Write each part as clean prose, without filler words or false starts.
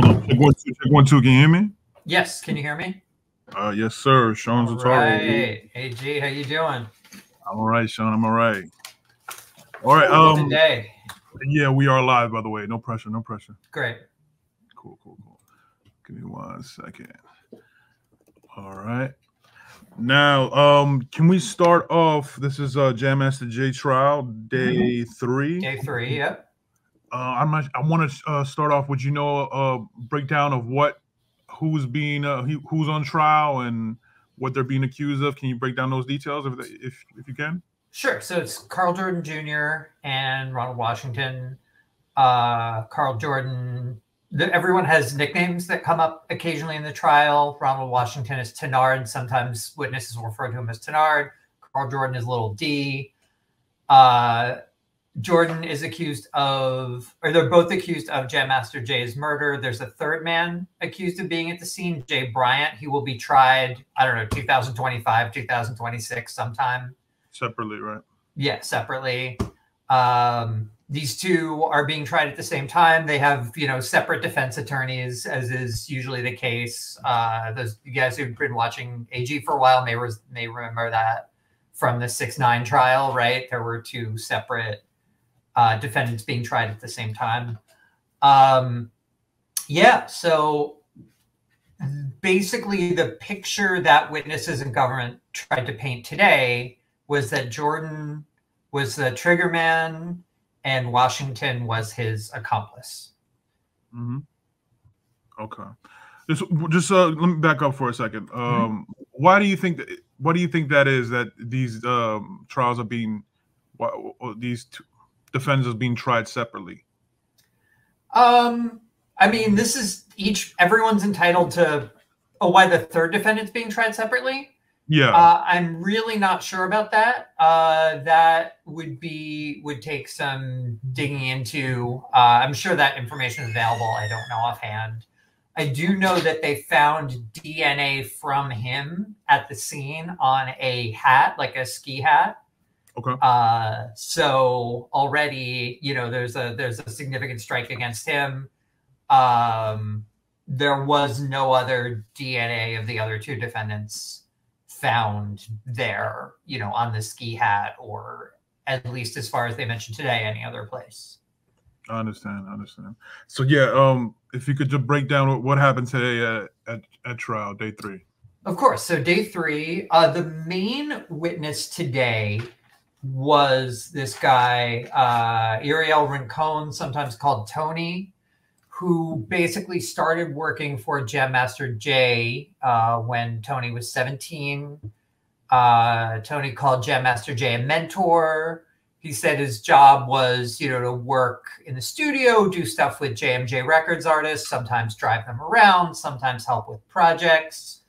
Hold on. Check 1 2. Check 1 2. Can you hear me? Yes. Can you hear me? Yes, sir. Sean Zataro. Right. AG, how you doing? I'm all right, Sean. I'm all right. All right. Today. Yeah, we are live, by the way. No pressure. No pressure. Great. Cool. Give me 1 second. All right. Now, can we start off? This is JMJ trial, day 3. Day 3. Yep. I want to start off with a breakdown of who's on trial and what they're being accused of. Can you break down those details if you can? Sure. So it's Carl Jordan Jr. and Ronald Washington. Carl Jordan. Everyone has nicknames that come up occasionally in the trial. Ronald Washington is Tenard. Sometimes witnesses will refer to him as Tenard. Carl Jordan is little D. Jordan is accused of, or they're both accused of Jam Master Jay's murder. There's a third man accused of being at the scene, Jay Bryant. He will be tried, I don't know, 2025, 2026 sometime. Separately, right? Yeah, separately. These two are being tried at the same time. They have, separate defense attorneys, as is usually the case. Those guys who've been watching AG for a while may remember that from the 6-9 trial, right? There were two separate defendants being tried at the same time. Yeah, so basically the picture that witnesses and government tried to paint today was that Jordan was the trigger man and Washington was his accomplice. Mm-hmm. Okay. Just let me back up for a second. Why do you think that is that these trials are being, these two defendants are being tried separately? I mean, everyone's entitled to why the third defendant's being tried separately. Yeah. I'm really not sure about that. That would take some digging into. I'm sure that information is available. I don't know offhand. I do know that they found DNA from him at the scene on a hat, like a ski hat. Okay. So already, there's a significant strike against him. There was no other DNA of the other two defendants found there, on the ski hat, or at least as far as they mentioned today, any other place. I understand. So yeah, if you could just break down what happened today at trial, day 3. Of course. So day 3, the main witness today was this guy, Ariel Rincon, sometimes called Tony, who basically started working for Jam Master Jay when Tony was 17. Tony called Jam Master Jay a mentor. He said his job was, to work in the studio, do stuff with JMJ Records artists, sometimes drive them around, sometimes help with projects,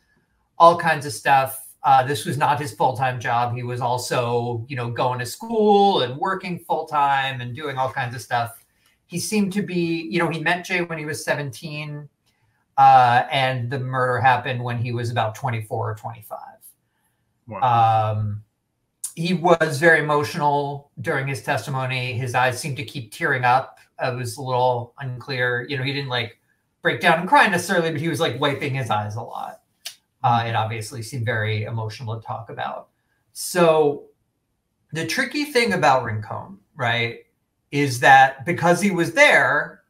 all kinds of stuff. This was not his full-time job. He was also, going to school and working full-time and doing all kinds of stuff. He seemed to be, he met Jay when he was 17, and the murder happened when he was about 24 or 25. Wow. He was very emotional during his testimony. His eyes seemed to keep tearing up. It was a little unclear. He didn't break down and cry necessarily, but he was wiping his eyes a lot. It obviously seemed very emotional to talk about. So the tricky thing about Rincon, right, is that because he was there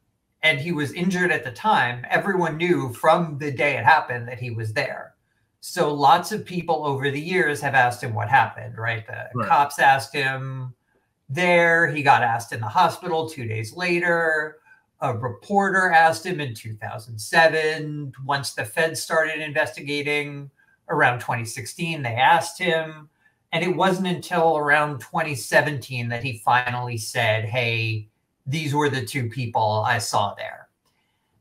and he was injured at the time, everyone knew from the day it happened that he was there. So lots of people over the years have asked him what happened, right? The cops asked him there. He got asked in the hospital 2 days later. A reporter asked him in 2007. Once the feds started investigating around 2016, they asked him. And it wasn't until around 2017 that he finally said, hey, these were the two people I saw there.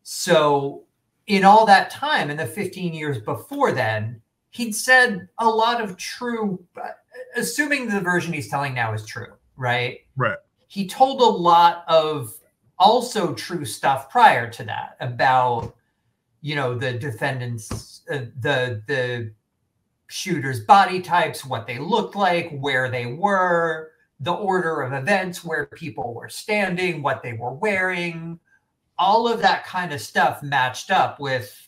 So in all that time, in the 15 years before then, he'd said a lot of true, assuming the version he's telling now is true, right? Right. He told a lot of also true stuff prior to that about, the defendants, the shooters' body types, what they looked like, where they were, the order of events, where people were standing, what they were wearing, all of that kind of stuff matched up with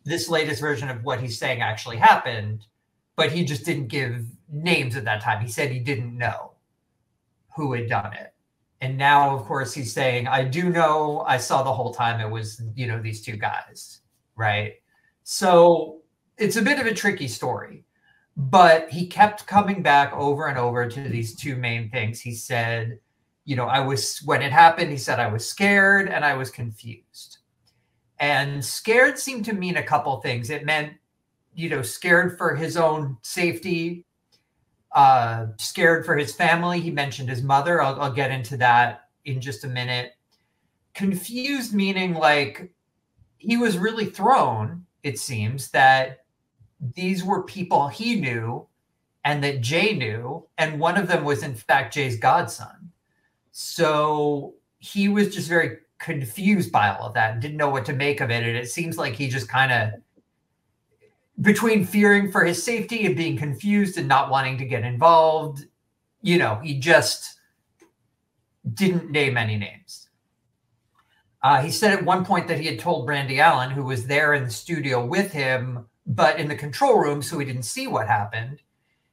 this latest version of what he's saying actually happened, but he just didn't give names at that time. He said he didn't know who had done it. And now, of course, he's saying, I do know, I saw the whole time it was, you know, these two guys, right? So it's a bit of a tricky story, but he kept coming back over and over to these two main things. He said, you know, when it happened, he said, I was scared and I was confused. And scared seemed to mean a couple things. It meant, you know, scared for his own safety, scared for his family. He mentioned his mother. I'll get into that in just a minute. Confused meaning like he was really thrown, it seems, that these were people he knew and that Jay knew. And one of them was, in fact, Jay's godson. So he was just very confused by all of that and didn't know what to make of it. And it seems like he just kind of, between fearing for his safety and being confused and not wanting to get involved, you know, he just didn't name any names. He said at one point that he had told Randy Allen, who was there in the studio with him, but in the control room, so he didn't see what happened.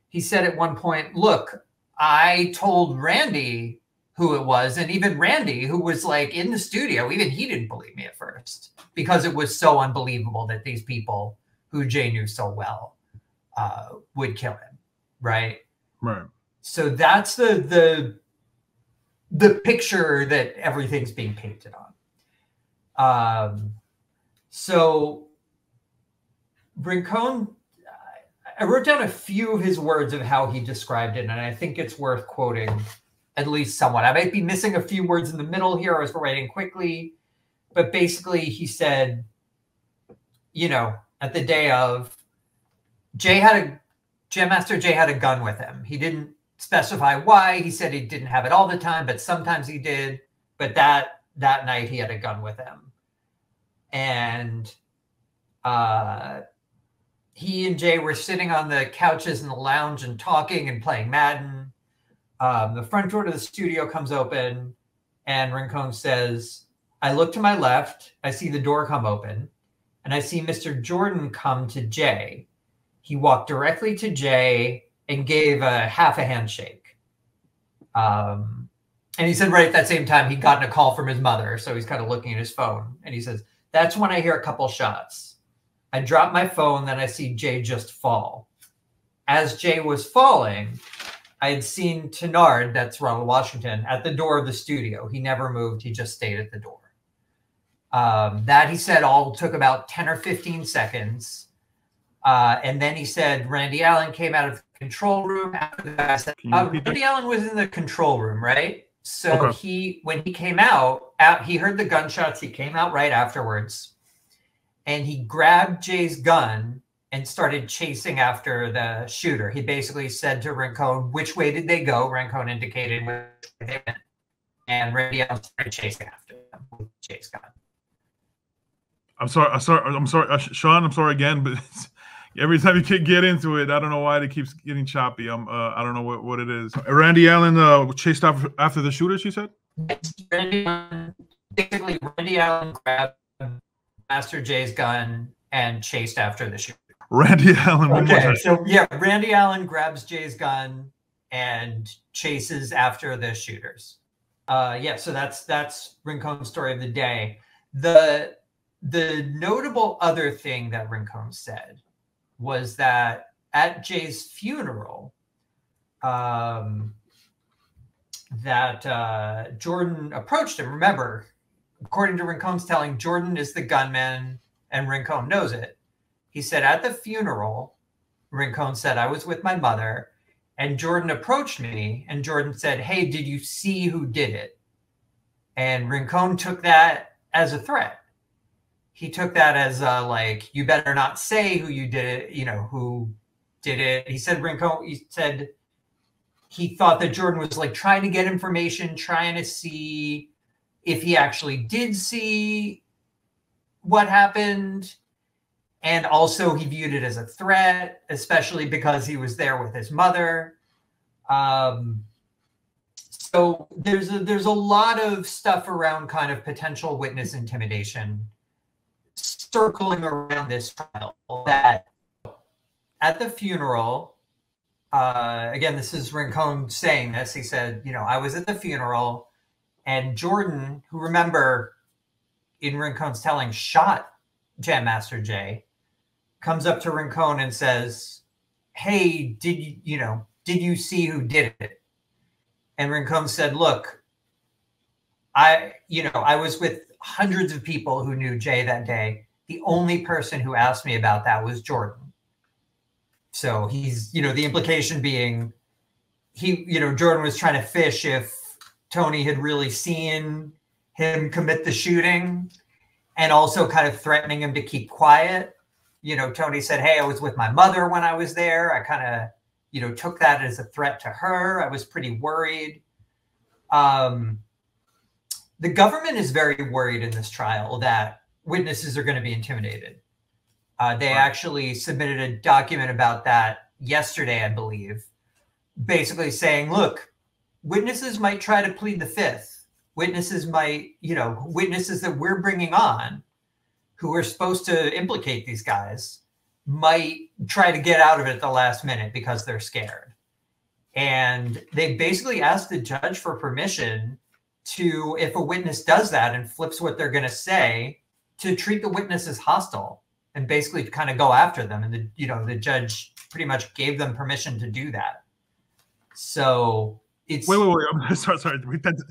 He said at one point, look, I told Randy who it was. And even Randy, who was like in the studio, even he didn't believe me at first because it was so unbelievable that these people who Jay knew so well would kill him. Right. Right. So that's the picture that everything's being painted on. So Rincon, I wrote down a few of his words of how he described it, and I think it's worth quoting at least somewhat. I might be missing a few words in the middle here. I was writing quickly, but basically he said, you know, at the day of, Jam Master Jay had a gun with him. He didn't specify why. He said he didn't have it all the time, but sometimes he did. But that night he had a gun with him. And he and Jay were sitting on the couches in the lounge and talking and playing Madden. The front door to the studio comes open and Rincon says, I look to my left, I see the door come open, and I see Mr. Jordan come to Jay. He walked directly to Jay and gave half a handshake. And he said right at that same time, he'd gotten a call from his mother. So he's kind of looking at his phone. And he says, that's when I hear a couple shots. I drop my phone, then I see Jay just fall. As Jay was falling, I had seen Tenard, that's Ronald Washington, at the door of the studio. He never moved. He just stayed at the door. That, he said, all took about 10 or 15 seconds. And then he said Randy Allen came out of the control room. After the guy said, Randy Allen was in the control room, right? So okay. When he came out, he heard the gunshots. He came out right afterwards. And he grabbed Jay's gun and started chasing after the shooter. He basically said to Rincon, which way did they go? Rincon indicated which way they went. And Randy Allen started chasing after them with Jay's gun. I'm sorry, Sean. I'm sorry again, but every time you get into it, I don't know why it keeps getting choppy. I don't know what it is. Randy Allen chased after the shooter, she said? Basically, Randy Allen grabbed Master Jay's gun and chased after the shooter. Randy Allen. Okay, so yeah, Randy Allen grabs Jay's gun and chases after the shooters. Yeah, so that's Rincon's story of the day. The notable other thing that Rincon said was that at Jay's funeral, that Jordan approached him. Remember, according to Rincon's telling, Jordan is the gunman and Rincon knows it. He said at the funeral, Rincon said, I was with my mother and Jordan approached me and Jordan said, hey, did you see who did it? And Rincon took that as a threat. He took that as like, you better not say who you did it, you know, who did it. He said he thought that Jordan was like trying to get information, trying to see if he actually did see what happened. And also he viewed it as a threat, especially because he was there with his mother. So there's a lot of stuff around kind of potential witness intimidation circling around this trial. That at the funeral, again, this is Rincon saying this. He said, you know, I was at the funeral, and Jordan, who, remember, in Rincon's telling, shot Jam Master Jay, comes up to Rincon and says, hey, did you see who did it? And Rincon said, look, I was with hundreds of people who knew Jay that day. The only person who asked me about that was Jordan. So he's, the implication being Jordan was trying to fish if Tony had really seen him commit the shooting, and also kind of threatening him to keep quiet. Tony said, hey, I was with my mother when I was there. I kind of, took that as a threat to her. I was pretty worried. The government is very worried in this trial that witnesses are going to be intimidated. They actually submitted a document about that yesterday, I believe, basically saying, look, witnesses might try to plead the fifth. Witnesses might, witnesses that we're bringing on who are supposed to implicate these guys might try to get out of it at the last minute because they're scared. And they basically asked the judge for permission to, if a witness does that and flips what they're going to say, to treat the witness as hostile and basically kind of go after them. And the judge pretty much gave them permission to do that. So it's wait. I'm sorry. Did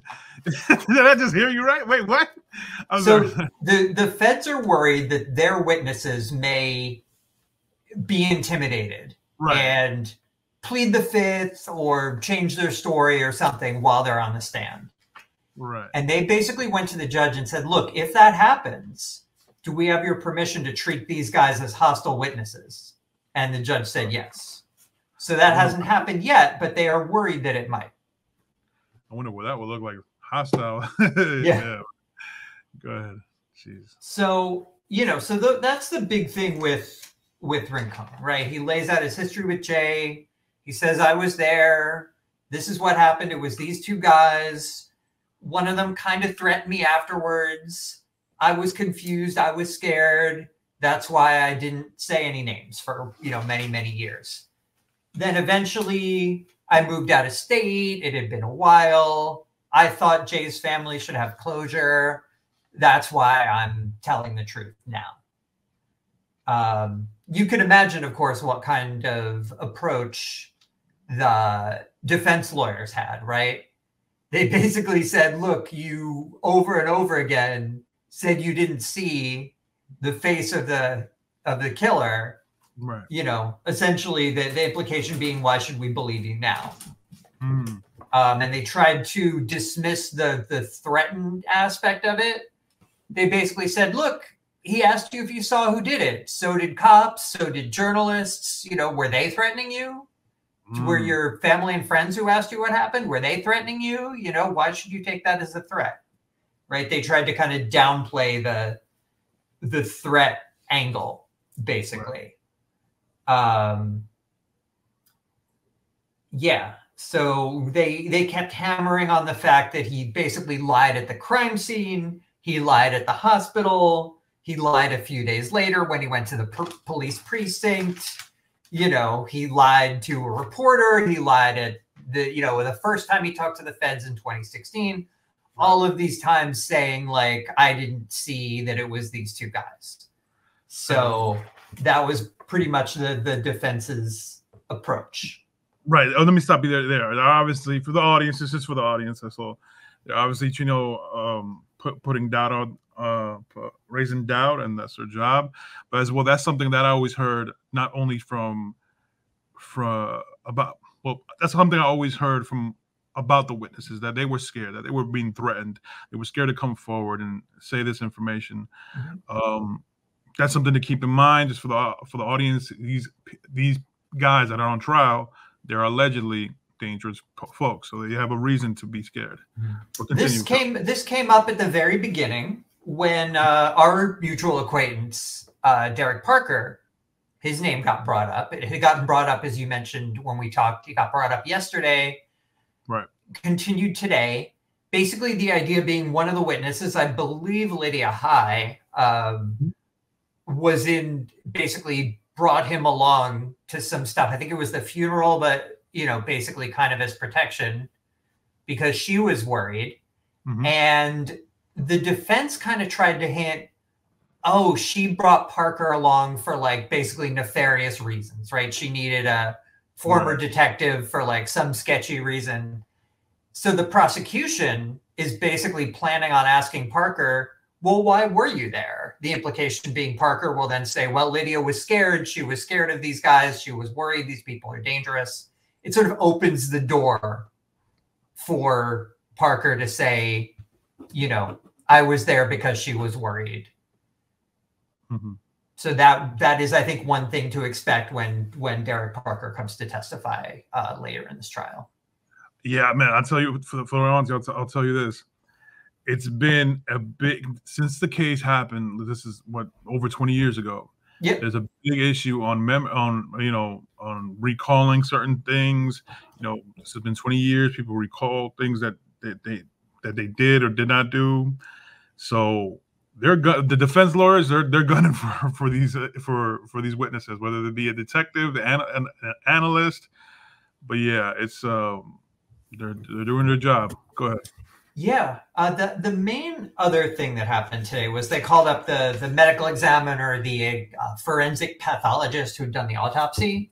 I just hear you right? Wait, what? The feds are worried that their witnesses may be intimidated and plead the fifth or change their story or something while they're on the stand. Right. And they basically went to the judge and said, look, if that happens, do we have your permission to treat these guys as hostile witnesses? And the judge said yes. So that hasn't happened yet, but they are worried that it might. I wonder what that would look like. Hostile. Yeah. Go ahead. Jeez. So, that's the big thing with Rincon, right? He lays out his history with Jay. He says, I was there. This is what happened. It was these two guys. One of them kind of threatened me afterwards. I was confused. I was scared. That's why I didn't say any names for, many, many years. Then eventually I moved out of state. It had been a while. I thought Jay's family should have closure. That's why I'm telling the truth now. You can imagine, of course, what kind of approach the defense lawyers had, right? They basically said, look, you over and over again said you didn't see the face of the killer. Right. Essentially the implication being, why should we believe you now? And they tried to dismiss the threatened aspect of it. They basically said, look, he asked you if you saw who did it. So did cops. So did journalists. Were they threatening you? Were your family and friends who asked you what happened? Were they threatening you? Why should you take that as a threat? Right. They tried to kind of downplay the threat angle, basically. Yeah. So they kept hammering on the fact that he basically lied at the crime scene. He lied at the hospital. He lied a few days later when he went to the police precinct. He lied to a reporter. He lied at the first time he talked to the feds in 2016. All of these times saying, like, I didn't see that it was these two guys. So that was pretty much the defense's approach. Right. Oh, let me stop you there. Obviously, for the audience, this is for the audience. So they're obviously, putting doubt on, raising doubt, and that's their job. But as well, that's something that I always heard, not only that's something I always heard about the witnesses, that they were scared, that they were being threatened. They were scared to come forward and say this information. That's something to keep in mind, just for the audience. These guys that are on trial, they're allegedly dangerous folks, so they have a reason to be scared. This came up at the very beginning when our mutual acquaintance Derek Parker, his name got brought up. It had gotten brought up, as you mentioned when we talked. It got brought up yesterday. Right. continued today. Basically, the idea being one of the witnesses, I believe Lydia High, was basically brought him along to some stuff. I think it was the funeral, but, you know, basically kind of as protection because she was worried. And the defense kind of tried to hint, oh, she brought Parker along for like basically nefarious reasons, right? She needed a former detective for like some sketchy reason. So the prosecution is basically planning on asking Parker, well, why were you there? The implication being Parker will then say, well, Lydia was scared. She was scared of these guys. She was worried. These people are dangerous. It sort of opens the door for Parker to say, you know, I was there because she was worried. So that is, I think, one thing to expect when Derek Parker comes to testify later in this trial. Yeah, man, I'll tell you, for the audience, I'll tell you this. It's been a big, since the case happened, this is what, over 20 years ago. Yep. There's a big issue on recalling certain things. You know, this has been 20 years. People recall things that they did or did not do. So the defense lawyers, they're gunning for these witnesses, whether they be a detective, an analyst. But yeah, it's they're doing their job. Go ahead. Yeah, the main other thing that happened today was they called up the medical examiner, the forensic pathologist who'd done the autopsy,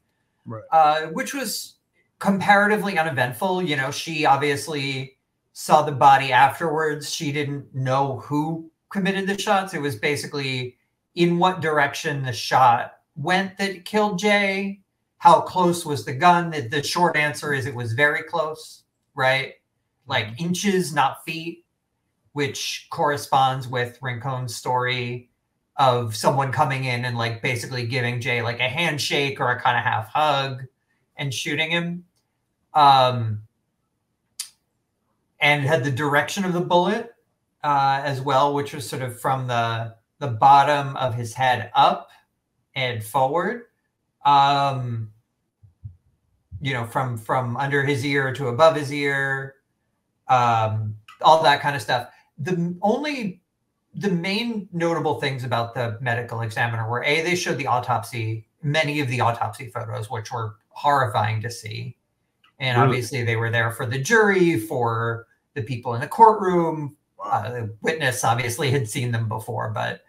which was comparatively uneventful. You know, she obviously saw the body afterwards. She didn't know who committed the shots. It was basically in what direction the shot went that killed Jay. How close was the gun? The short answer is it was very close, right? Like inches, not feet, which corresponds with Rincone's story of someone coming in and like basically giving Jay like a handshake or a kind of half hug and shooting him. And had the direction of the bullet as well, which was sort of from the bottom of his head up and forward. You know, from under his ear to above his ear. All that kind of stuff. The main notable things about the medical examiner were they showed the autopsy, many of the autopsy photos, which were horrifying to see. And obviously they were there for the jury, for the people in the courtroom. The witness obviously had seen them before, but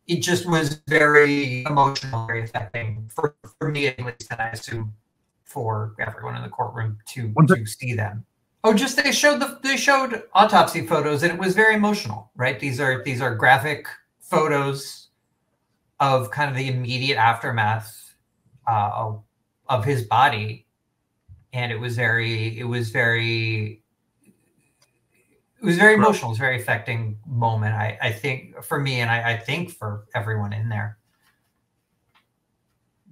it just was very emotional, very affecting for me at least, and I assume for everyone in the courtroom to see them. Oh, just they showed autopsy photos, and it was very emotional, right? These are graphic photos of kind of the immediate aftermath of his body, and it was very emotional. It was very affecting moment. I think for me, and I think for everyone in there.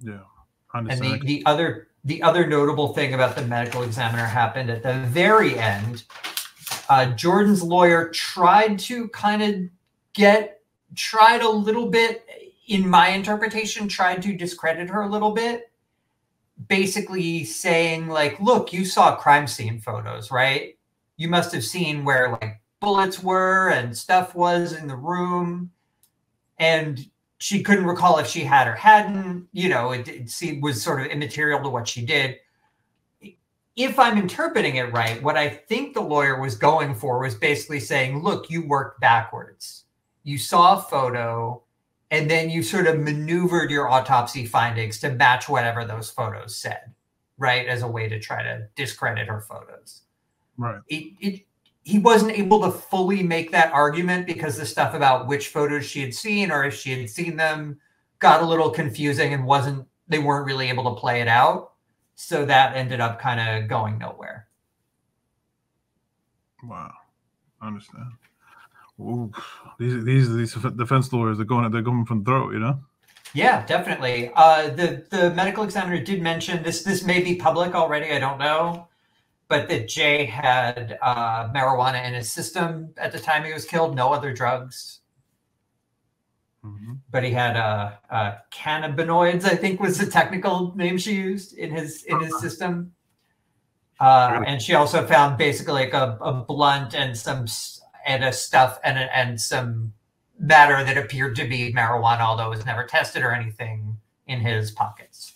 Yeah, and the other notable thing about the medical examiner happened at the very end. Jordan's lawyer tried a little bit, in my interpretation, tried to discredit her a little bit, basically saying like, look, you saw crime scene photos, right? You must have seen where like bullets were and stuff was in the room. And she couldn't recall if she had or hadn't, you know, it was sort of immaterial to what she did. If I'm interpreting it right, what I think the lawyer was going for was basically saying, look, you worked backwards. You saw a photo and then you sort of maneuvered your autopsy findings to match whatever those photos said, right? As a way to try to discredit her photos. Right. He wasn't able to fully make that argument because the stuff about which photos she had seen or if she had seen them got a little confusing and they weren't really able to play it out. So that ended up kind of going nowhere. Wow. I understand. Ooh, these defense lawyers are going from throat, you know? Yeah, definitely. The medical examiner did mention this may be public already, I don't know, but that Jay had marijuana in his system at the time he was killed, no other drugs. But he had cannabinoids, I think was the technical name she used in his system. And she also found basically like a blunt and a stuff and some matter that appeared to be marijuana, although it was never tested or anything, in his pockets.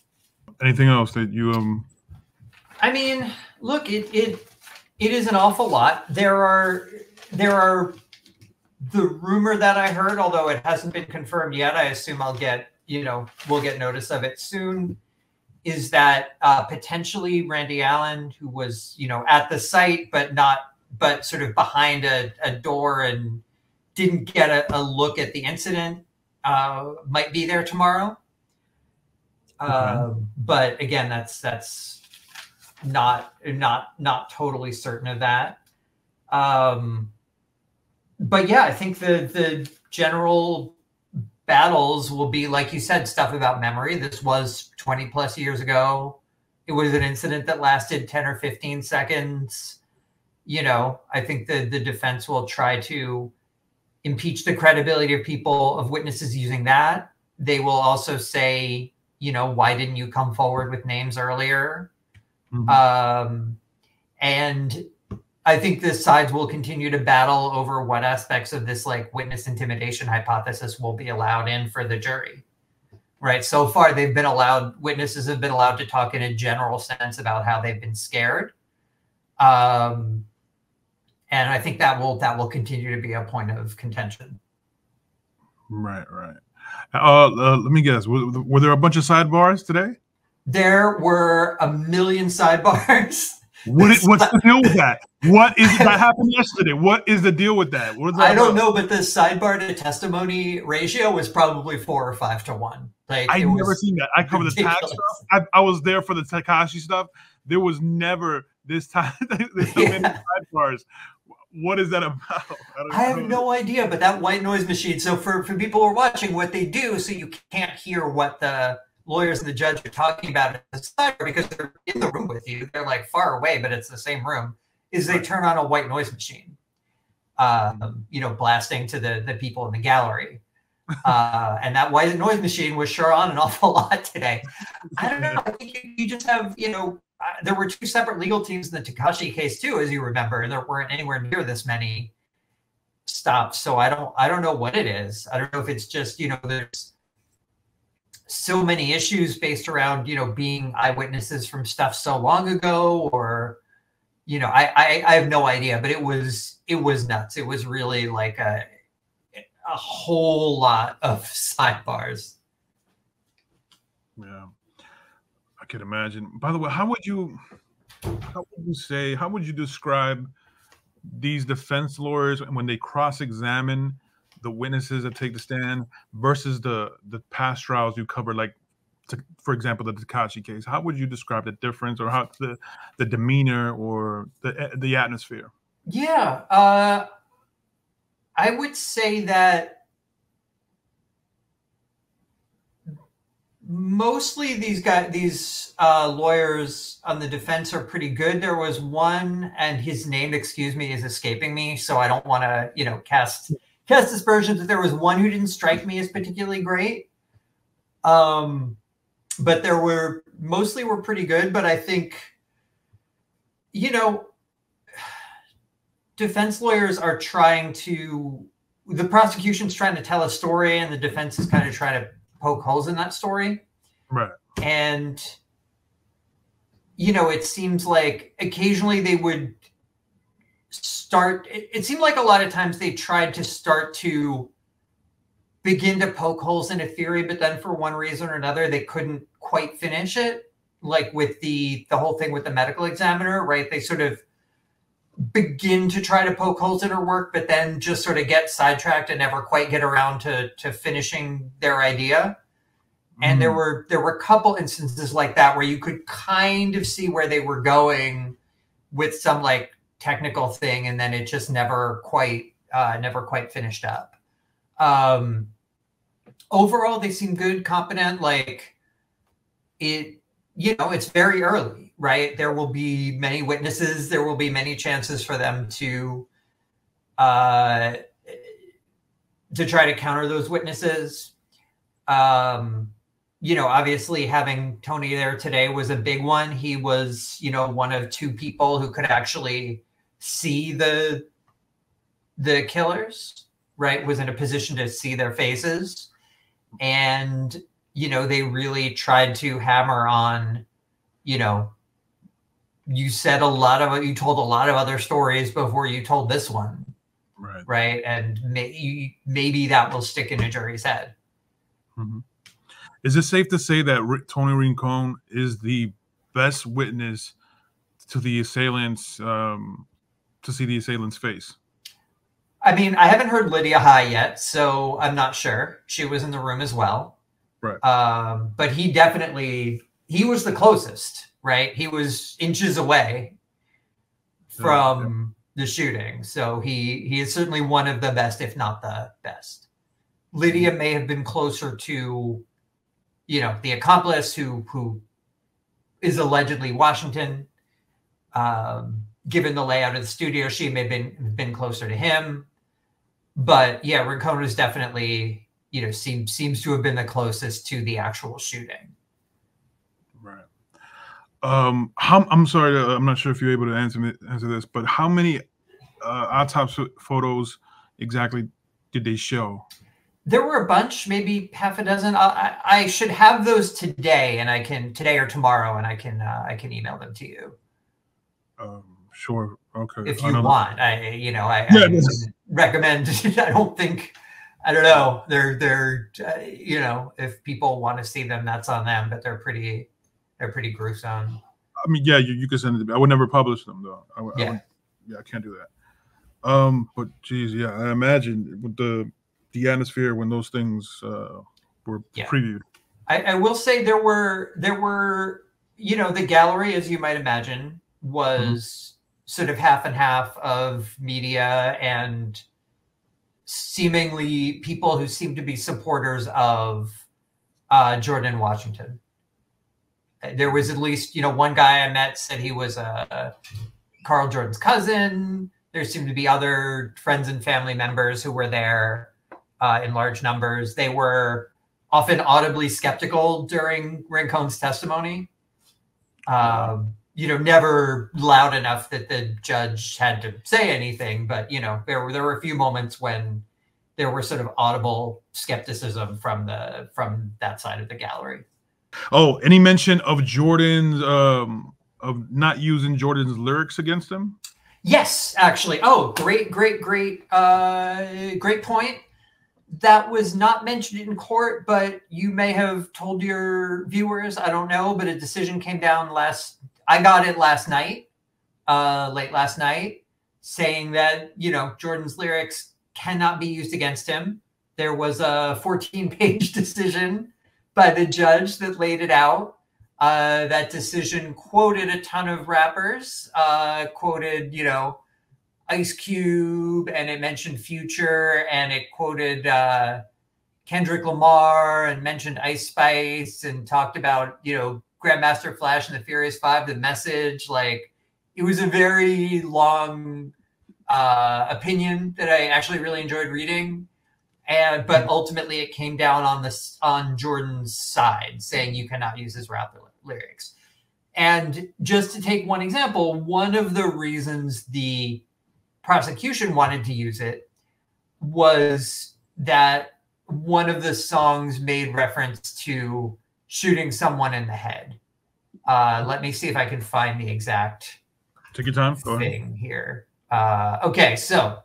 Anything else that you I mean, look, it is an awful lot. There are the rumor that I heard, although it hasn't been confirmed yet. I assume we'll get notice of it soon. Is that potentially Randy Allen, who was, at the site, but sort of behind a door and didn't get a look at the incident, might be there tomorrow. Okay. But again, that's not totally certain of that. But yeah, I think the general battles will be, like you said, stuff about memory. This was 20 plus years ago. It was an incident that lasted 10 or 15 seconds. I think the defense will try to impeach the credibility of of witnesses using that. They will also say, why didn't you come forward with names earlier? Mm-hmm. And I think the sides will continue to battle over what aspects of this like witness intimidation hypothesis will be allowed in for the jury. Right. So far, witnesses have been allowed to talk in a general sense about how they've been scared. And I think that will continue to be a point of contention. Right. Let me guess. Were there a bunch of sidebars today? There were a million sidebars. What's the deal with that? That happened yesterday? What is the deal with that? I don't know, but the sidebar to testimony ratio was probably 4 or 5 to 1. Like, I've never seen that. I covered the tax stuff. I was there for the Tekashi stuff. There was never this time. There's so many sidebars. What is that about? I have no idea, but that white noise machine. So for people who are watching, what they do, so you can't hear what the lawyers and the judge are talking about at the sidebar because they're in the room with you. They're like far away, but it's the same room. Is they turn on a white noise machine, blasting to the people in the gallery. And that white noise machine was sure on an awful lot today. I don't know. I think you just have, there were 2 separate legal teams in the Tekashi case too, as you remember, and there weren't anywhere near this many stops. So I don't know what it is. I don't know if it's just, there's so many issues based around, being eyewitnesses from stuff so long ago, or, I have no idea, but it was nuts. It was really like a whole lot of sidebars. Yeah, I can imagine. By the way, how would you describe these defense lawyers when they cross-examine the witnesses that take the stand versus the past trials you covered, like, for example, the Tekashi case? How would you describe the difference, or how the demeanor or the atmosphere? Yeah, I would say that mostly these lawyers on the defense are pretty good. There was one, and his name, excuse me, is escaping me, so I don't want to, cast aspersions. But there was one who didn't strike me as particularly great. But there were mostly were pretty good. But I think, defense lawyers are the prosecution's trying to tell a story, and the defense is kind of trying to poke holes in that story. Right. And, it seems like occasionally they would it seemed like a lot of times they tried to start to begin to poke holes in a theory, but then for one reason or another, they couldn't quite finish it. Like with the whole thing with the medical examiner, right? They sort of begin to try to poke holes in her work, but then just sort of get sidetracked and never quite get around to finishing their idea. And there were a couple instances like that where you could kind of see where they were going with some like technical thing, and then it just never quite finished up. Overall, they seem good, competent. Like it's very early, right? There will be many witnesses. There will be many chances for them to try to counter those witnesses. you know, obviously having Tony there today was a big one. He was, you know, one of two people who could actually see the killers, right? Was in a position to see their faces. And, you know, they really tried to hammer on, you know, you told a lot of other stories before you told this one. Right. And maybe that will stick in a jury's head. Mm-hmm. Is it safe to say that Tony Rincon is the best witness to the assailants, to see the assailant's face? I mean, I haven't heard Lydia High yet, so I'm not sure. She was in the room as well. Right. But he was the closest, right? He was inches away from the shooting. So he is certainly one of the best, if not the best. Lydia may have been closer to, you know, the accomplice who is allegedly Washington. Given the layout of the studio, she may have been closer to him. But yeah, Rincon is definitely, you know, seems to have been the closest to the actual shooting. Right. I'm sorry, I'm not sure if you're able to answer this, but how many autopsy photos exactly did they show? There were a bunch, maybe half a dozen. I should have those today, and today or tomorrow, and I can email them to you. Sure. Okay. If you want, I recommend. I don't know. They're you know, if people want to see them, that's on them. But they're pretty gruesome. I mean, yeah, you can send it to me. I would never publish them though. I can't do that. But geez, yeah, I imagine with the atmosphere when those things were previewed. I will say there were, you know, the gallery, as you might imagine, was sort of half and half of media and seemingly people who seemed to be supporters of Jordan Washington. There was at least, you know, one guy I met said he was Carl Jordan's cousin. There seemed to be other friends and family members who were there in large numbers. They were often audibly skeptical during Rincon's testimony. You know, never loud enough that the judge had to say anything, but you know, there were a few moments when there were sort of audible skepticism from that side of the gallery. Oh, any mention of Jordan's of not using Jordan's lyrics against him? Yes, actually. Oh, great point. That was not mentioned in court, but you may have told your viewers, I don't know, but a decision came down I got it last night, late last night, saying that, you know, Jordan's lyrics cannot be used against him. There was a 14-page decision by the judge that laid it out. That decision quoted a ton of rappers, quoted, you know, Ice Cube, and it mentioned Future, and it quoted Kendrick Lamar, and mentioned Ice Spice, and talked about, you know, Grandmaster Flash and the Furious Five, The Message. Like, it was a very long opinion that I actually really enjoyed reading. But ultimately it came down on Jordan's side, saying you cannot use his rap lyrics. And just to take one example, one of the reasons the prosecution wanted to use it was that one of the songs made reference to shooting someone in the head. Let me see if I can find the exact Take your time. Go thing ahead. here. Okay, so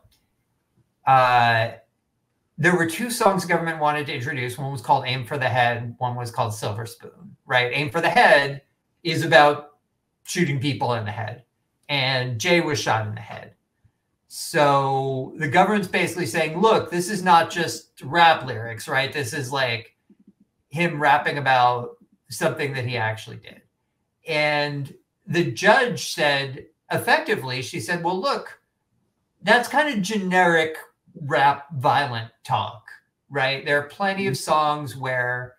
there were two songs the government wanted to introduce. One was called Aim for the Head. One was called Silver Spoon, right? Aim for the Head is about shooting people in the head. And Jay was shot in the head. So the government's basically saying, look, this is not just rap lyrics, right? This is like him rapping about something that he actually did. And the judge said, effectively, she said, well, look, that's kind of generic rap violent talk, right? There are plenty of songs where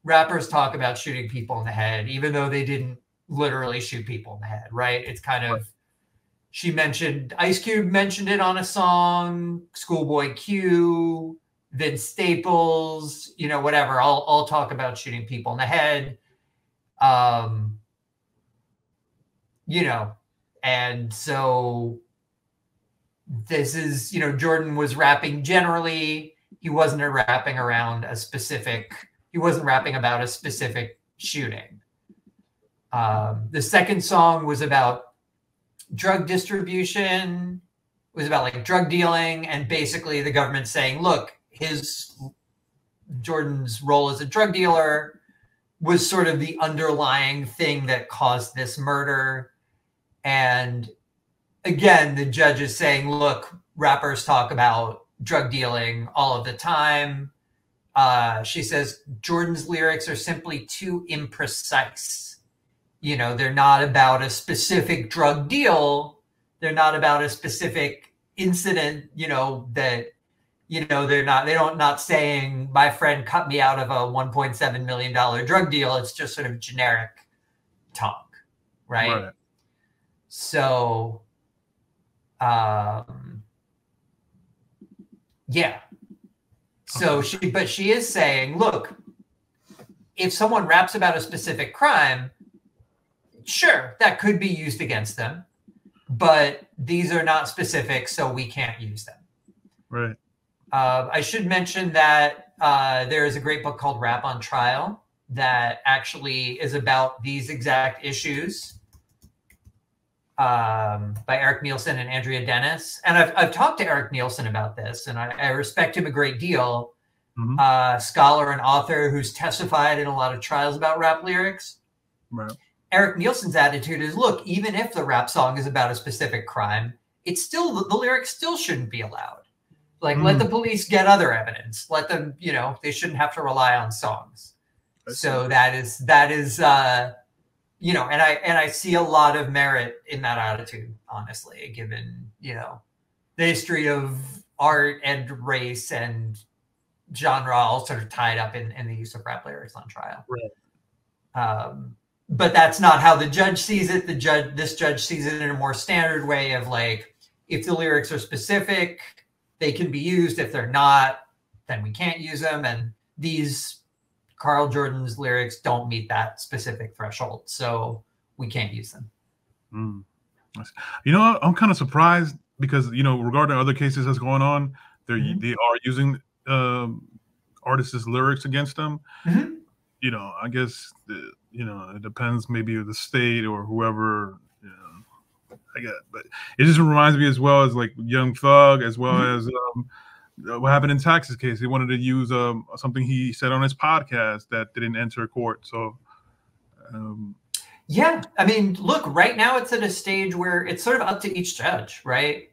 rappers talk about shooting people in the head, even though they didn't literally shoot people in the head, right? It's kind of, she mentioned, Ice Cube mentioned it on a song, Schoolboy Q, Vince Staples, you know, whatever. I'll talk about shooting people in the head. You know, and so this is, you know, Jordan was rapping generally. He wasn't rapping around a specific, he wasn't rapping about a specific shooting. The second song was about drug distribution, it was about like drug dealing, and basically the government saying, look, Jordan's role as a drug dealer was sort of the underlying thing that caused this murder. And again, the judge is saying, look, rappers talk about drug dealing all of the time. She says, Jordan's lyrics are simply too imprecise. You know, they're not about a specific drug deal. They're not about a specific incident, you know, that, you know, they're not saying my friend cut me out of a $1.7 million drug deal. It's just sort of generic talk, right? So, yeah. So she is saying, look, if someone raps about a specific crime, sure, that could be used against them, but these are not specific, so we can't use them. Right. I should mention that there is a great book called Rap on Trial that actually is about these exact issues, by Eric Nielsen and Andrea Dennis. And I've talked to Eric Nielsen about this, and I respect him a great deal. Scholar and author who's testified in a lot of trials about rap lyrics. Right. Eric Nielsen's attitude is, look, even if the rap song is about a specific crime, it's still, the lyrics still shouldn't be allowed. Like, let the police get other evidence. Let them, you know, they shouldn't have to rely on songs. So that is, you know, and I see a lot of merit in that attitude, honestly, given, you know, the history of art and race and genre all sort of tied up in the use of rap lyrics on trial. Right. But that's not how the judge sees it. This judge sees it in a more standard way of like, if the lyrics are specific, they can be used. If they're not, then we can't use them. And these Carl Jordan's lyrics don't meet that specific threshold, so we can't use them. You know, I'm kind of surprised because, you know, regarding other cases that's going on, they are using artists' lyrics against them. You know, I guess, you know, it depends maybe of the state or whoever, you know, I guess. But it just reminds me as well as like Young Thug, as well as what happened in Texas case. He wanted to use something he said on his podcast that didn't enter court. So, yeah, I mean, look, right now it's at a stage where it's sort of up to each judge, right?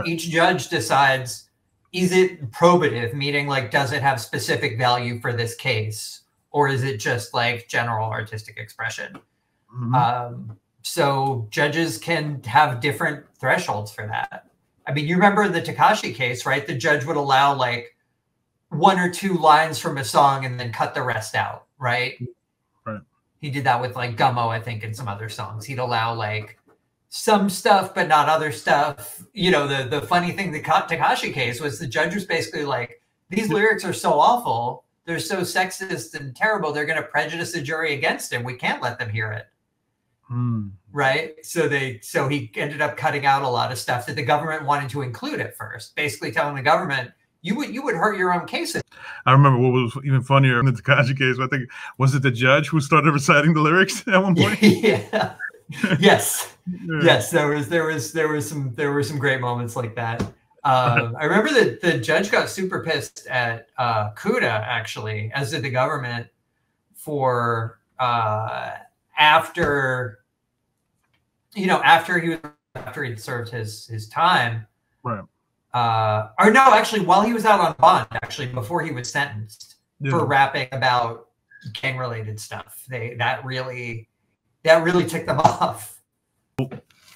Each judge decides, is it probative, meaning like, does it have specific value for this case? Or is it just like general artistic expression? So judges can have different thresholds for that. I mean, you remember the Tekashi case, right? The judge would allow like 1 or 2 lines from a song and then cut the rest out, right? Right. He did that with like Gummo, I think, and some other songs. He'd allow like some stuff, but not other stuff. You know, the funny thing, the Tekashi case was the judge was basically like, these lyrics are so awful, they're so sexist and terrible, they're going to prejudice the jury against him. We can't let them hear it. Right. So he ended up cutting out a lot of stuff that the government wanted to include at first, basically telling the government, you would hurt your own case. I remember what was even funnier in the Tekashi case. I think, was it the judge who started reciting the lyrics at one point? Yeah. Yes. Yes. There were some great moments like that. I remember that the judge got super pissed at Kuda, actually, as did the government, for after he'd served his time. Right. Or no, actually, while he was out on bond, actually, before he was sentenced for rapping about gang-related stuff. That really ticked them off.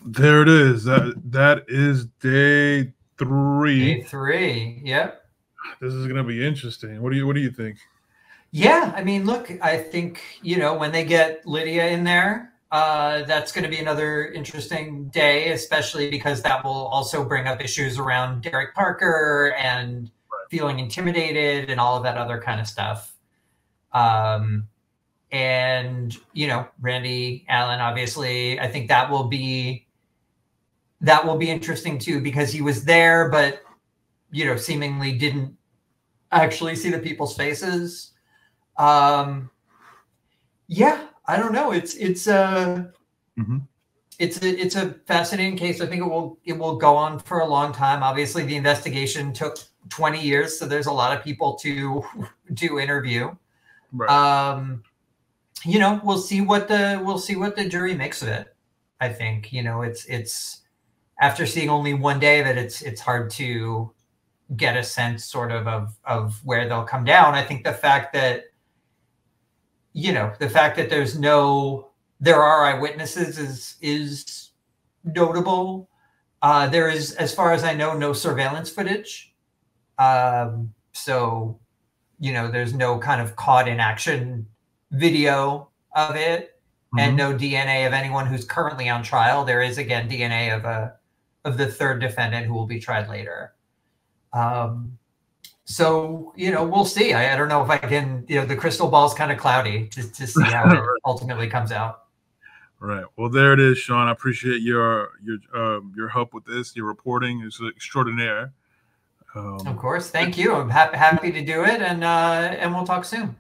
There it is. That is day 3. Day 3. Yep. This is gonna be interesting. What do you think? Yeah, I mean, look, I think, you know, when they get Lydia in there, that's going to be another interesting day, especially because that will also bring up issues around Derek Parker and feeling intimidated and all of that other kind of stuff. And, you know, Randy Allen, obviously, I think that will be interesting too, because he was there, but, you know, seemingly didn't actually see the people's faces. Yeah, I don't know. It's a fascinating case. I think it will go on for a long time. Obviously, the investigation took 20 years, so there's a lot of people to interview. Right. You know, we'll see what the jury makes of it. I think, you know, it's after seeing only one day of it, it's hard to get a sense sort of where they'll come down. I think the fact that, you know, there are eyewitnesses is notable. There is, as far as I know, no surveillance footage. So, you know, there's no kind of caught in action video of it, and no DNA of anyone who's currently on trial. There is, again, DNA of the third defendant who will be tried later. So, you know, we'll see. I don't know if I can, you know, the crystal ball is kind of cloudy to see how it ultimately comes out. Right. Well, there it is, Sean. I appreciate your help with this. Your reporting is extraordinaire. Of course. Thank you. I'm happy to do it. And we'll talk soon.